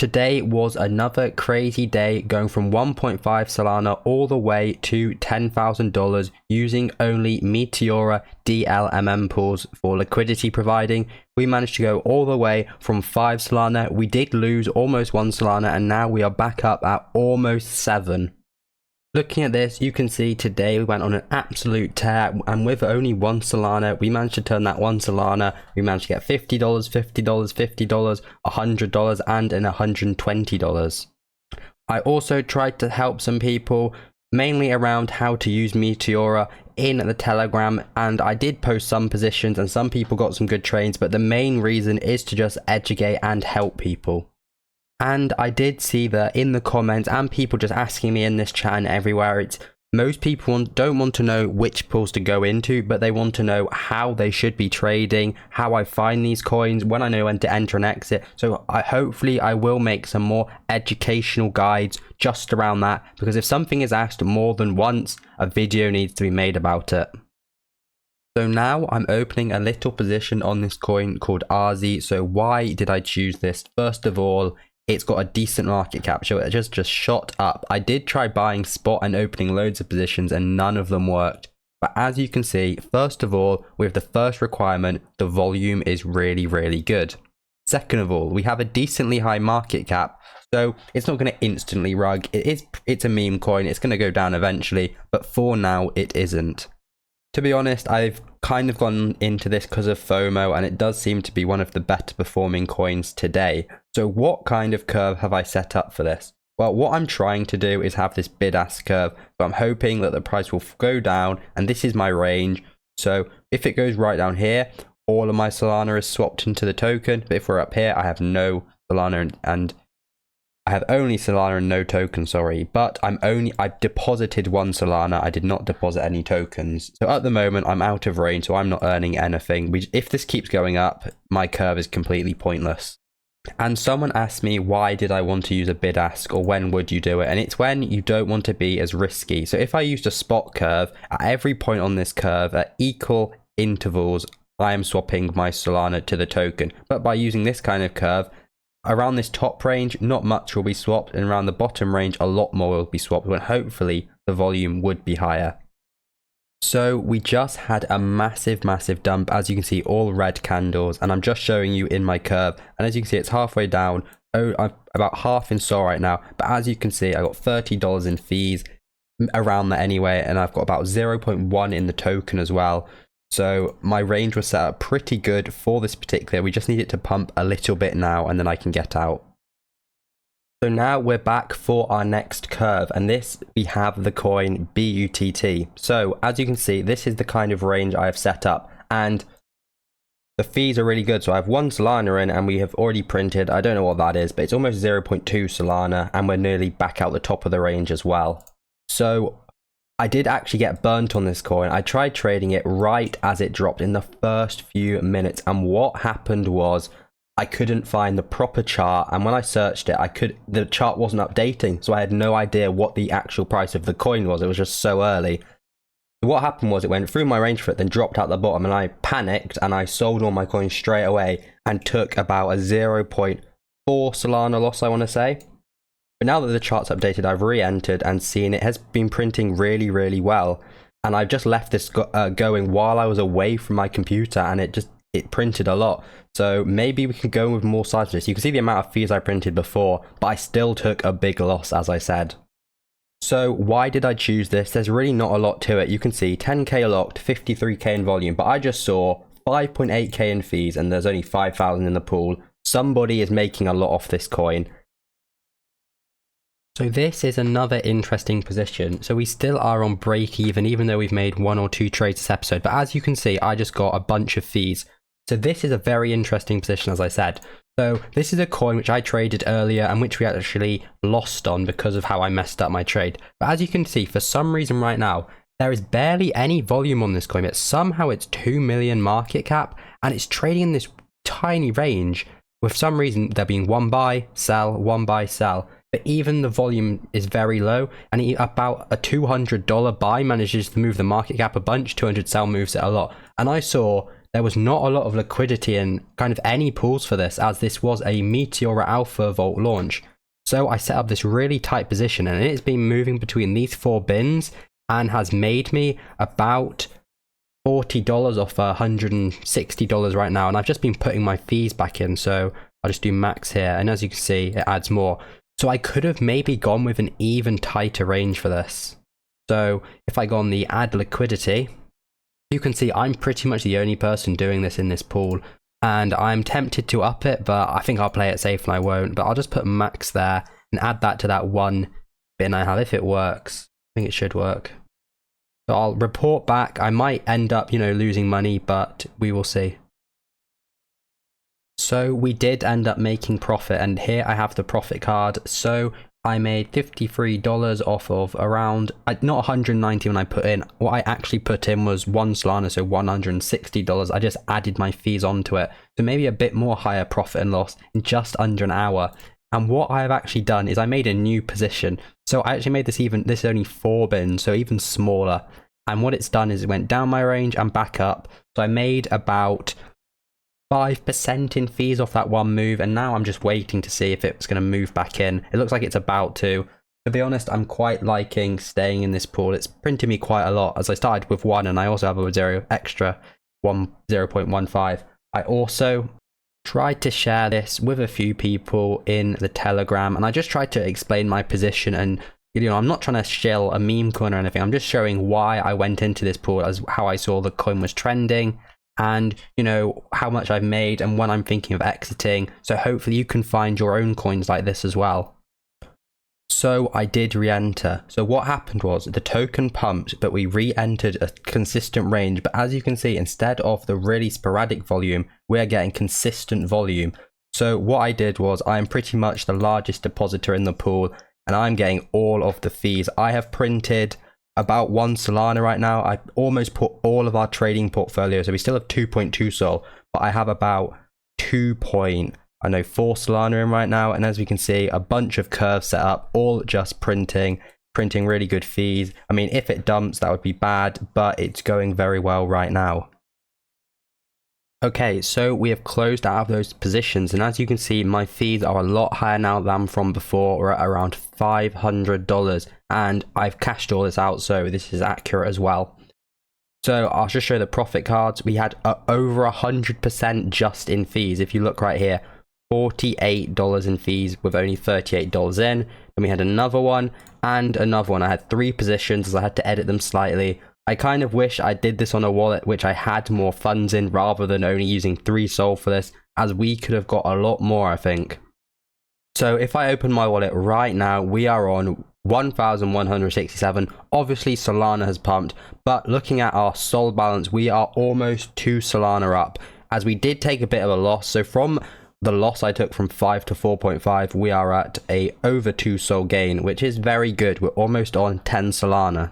Today was another crazy day, going from 1.5 Solana all the way to $10,000 using only Meteora DLMM pools for liquidity providing. We managed to go all the way from 5 Solana. We did lose almost 1 Solana and now we are back up at almost 7. Looking at this, you can see today we went on an absolute tear, and with only 1 Solana, we managed to turn that 1 Solana, we managed to get $50, $50, $50, $100, and an $120. I also tried to help some people, mainly around how to use Meteora in the Telegram, and I did post some positions and some people got some good trades, but the main reason is to just educate and help people. And I did see that in the comments and people just asking me in this chat and everywhere, it's most people don't want to know which pools to go into, but they want to know how they should be trading, how I find these coins, when I know when to enter and exit. So hopefully I will make some more educational guides just around that, because if something is asked more than once, a video needs to be made about it. So now I'm opening a little position on this coin called RZ. So why did I choose this? First of all, it's got a decent market cap, so it just shot up. I did try buying spot and opening loads of positions and none of them worked. But as you can see, first of all, with the first requirement, the volume is really good. Second of all, we have a decently high market cap, so it's not going to instantly rug. It's a meme coin, it's going to go down eventually, but for now it isn't. To be honest, I've kind of gone into this because of FOMO, and it does seem to be one of the better performing coins today. So what kind of curve have I set up for this? Well, what I'm trying to do is have this bid-ask curve. So I'm hoping that the price will go down, and this is my range. So if it goes right down here, all of my Solana is swapped into the token. But if we're up here, I have no Solana and I have only Solana and no token, sorry, but I've deposited 1 Solana. I did not deposit any tokens. So at the moment, I'm out of range, so I'm not earning anything. If this keeps going up, my curve is completely pointless. And someone asked me, why did I want to use a bid ask, or when would you do it? And it's when you don't want to be as risky. So if I used a spot curve, at every point on this curve, at equal intervals, I am swapping my Solana to the token. But by using this kind of curve, around this top range, not much will be swapped, and around the bottom range, a lot more will be swapped, when hopefully the volume would be higher. So we just had a massive dump, as you can see, all red candles, and I'm just showing you in my curve, and as you can see, it's halfway down. I'm about half in SOL right now, but as you can see, I got $30 in fees, around that anyway, and I've got about 0.1 in the token as well. So my range was set up pretty good for this particular. We just need it to pump a little bit now, and then I can get out. So now we're back for our next curve, and this we have the coin BUTT. So as you can see, this is the kind of range I have set up, and the fees are really good. So I have 1 Solana in, and we have already printed, I don't know what that is, but it's almost 0.2 Solana, and we're nearly back out the top of the range as well. So I did actually get burnt on this coin. I tried trading it right as it dropped in the first few minutes, and what happened was I couldn't find the proper chart, and when I searched it, the chart wasn't updating, so I had no idea what the actual price of the coin was. It was just so early. So what happened was it went through my range for it, then dropped out the bottom, and I panicked and I sold all my coins straight away and took about a 0.4 Solana loss, I want to say. But now that the chart's updated, I've re-entered and seen it has been printing really well. And I've just left this going while I was away from my computer, and it printed a lot. So maybe we could go with more size of this. You can see the amount of fees I printed before, but I still took a big loss, as I said. So why did I choose this? There's really not a lot to it. You can see 10k locked, 53k in volume, but I just saw 5.8k in fees, and there's only 5,000 in the pool. Somebody is making a lot off this coin. So this is another interesting position. So we still are on break even though we've made 1 or 2 trades this episode. But as you can see, I just got a bunch of fees. So this is a very interesting position, as I said. So this is a coin which I traded earlier and which we actually lost on because of how I messed up my trade. But as you can see, for some reason right now, there is barely any volume on this coin, but somehow it's 2 million market cap, and it's trading in this tiny range. With some reason, there being 1 buy, sell, 1 buy, sell. But even the volume is very low, and about a $200 buy manages to move the market cap a bunch, 200 sell moves it a lot. And I saw there was not a lot of liquidity in kind of any pools for this, as this was a Meteora Alpha Vault launch. So I set up this really tight position, and it's been moving between these 4 bins and has made me about $40 off $160 right now. And I've just been putting my fees back in, so I'll just do max here, and as you can see, it adds more. So I could have maybe gone with an even tighter range for this. So if I go on the add liquidity, you can see I'm pretty much the only person doing this in this pool, and I'm tempted to up it, but I think I'll play it safe and I won't. But I'll just put max there and add that to that 1 bin I have if it works. I think it should work. So I'll report back. I might end up, losing money, but we will see. So we did end up making profit, and here I have the profit card. So I made $53 off of around, not 190 when I put in. What I actually put in was 1 Solana, so $160. I just added my fees onto it. So maybe a bit more higher profit and loss in just under an hour. And what I have actually done is I made a new position. So I actually made this is only 4 bins, so even smaller. And what it's done is it went down my range and back up. So I made about 5% in fees off that 1 move, and now I'm just waiting to see if it's going to move back in. It looks like it's about to. To be honest, I'm quite liking staying in this pool. It's printed me quite a lot, as I started with 1 and I also have a 0.15. I also tried to share this with a few people in the Telegram, and I just tried to explain my position, and I'm not trying to shill a meme coin or anything. I'm just showing why I went into this pool, as how I saw the coin was trending, and how much I've made and when I'm thinking of exiting. So hopefully you can find your own coins like this as well. So I did re-enter. So what happened was the token pumped, but we re-entered a consistent range. But as you can see, instead of the really sporadic volume, we're getting consistent volume. So what I did was I'm pretty much the largest depositor in the pool, and I'm getting all of the fees. I have printed about 1 Solana right now. I almost put all of our trading portfolio, so we still have 2.2 Sol, but I have about 2.4 Solana in right now. And as we can see, a bunch of curves set up, all just printing really good fees. I mean, if it dumps, that would be bad, but it's going very well right now. Okay, so we have closed out of those positions, and as you can see, my fees are a lot higher now than from before. We're at around $500, and I've cashed all this out, so this is accurate as well. So I'll just show the profit cards. We had over 100% just in fees. If you look right here, $48 in fees with only $38 in. Then we had another one and another one. I had 3 positions, as I had to edit them slightly. I kind of wish I did this on a wallet which I had more funds in, rather than only using 3 Sol for this, as we could have got a lot more, I think. So if I open my wallet right now, we are on 1,167. Obviously Solana has pumped, but looking at our Sol balance, we are almost 2 Solana up, as we did take a bit of a loss. So from the loss I took from 5 to 4.5, we are at a over 2 Sol gain, which is very good. We're almost on 10 Solana.